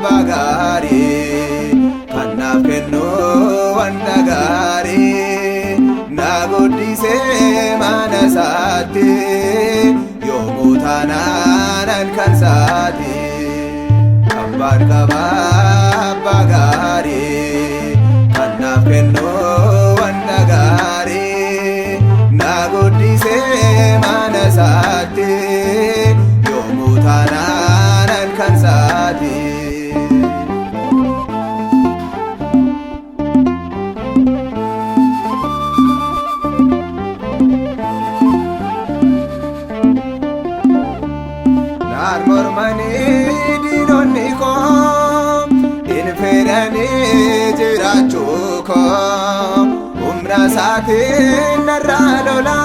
Bagari kanaf kennu wanta gari nagodise manasati yomu tananan kansati abban kaba bagari kanaf kennu wanta gari nagodise manasati yomu tananan kansati mormani dinonni ko infedani jiraachuu ko humna isaatiin narra lola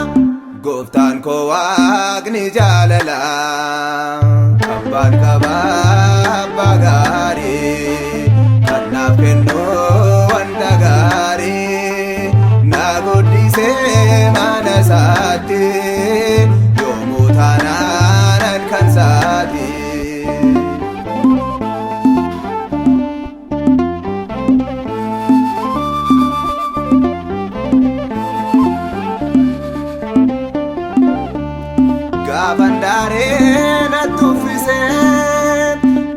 gooftaan koo waaqni jaalala abbaan qaba abbaa gaarii kan naaf kennu wanta gaarii na guddisee mana isaatti yoomuu taanaanan kan isaati. Gaafandare na tuffise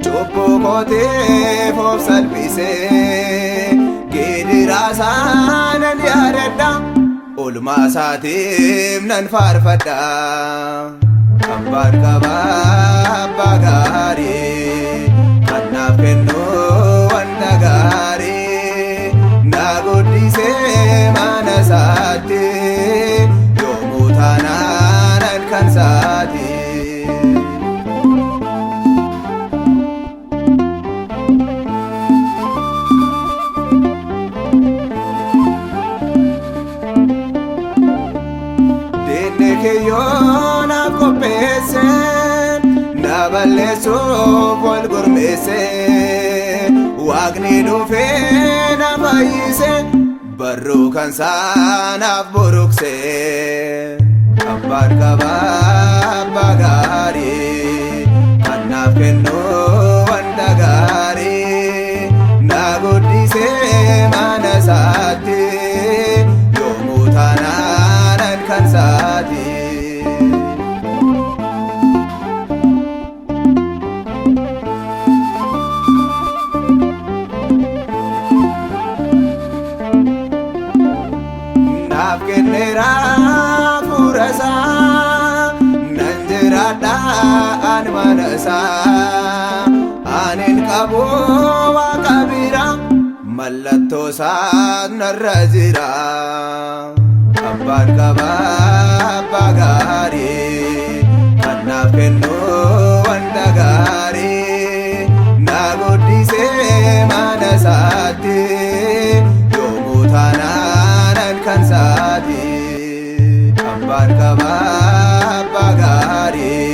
cubbuu kootiif of salphise gidiraasaa nan yaadadha oolmaa isaatiif nan faarfadha abbaan qaba abbaa gaarii kan naaf kennu wanta gaarii na guddisee mana isaatti yoomuu taanaanan kan isaati. Kiyoo naaf qopheesse na balleessuuf wal gurmeesse waaqni dhufee na fayyise barruu kan isaa naaf buruqse abbaan qaba abbaa gaarii kan naaf kennu wanta gaarii na guddisee mana isaatti yoomuu taanaanan kan isaati. Naaf kenneera hafuura isaa nan jiraadha an mana isaa anin qabu waaqa bira mallattoo isaa narra jira abbaan qaba abbaa gaarii kan naaf kennu wanta gaarii na guddisee mana isaatti yoomuu taanaanan kan isaati abbaan qaba abbaa gaarii.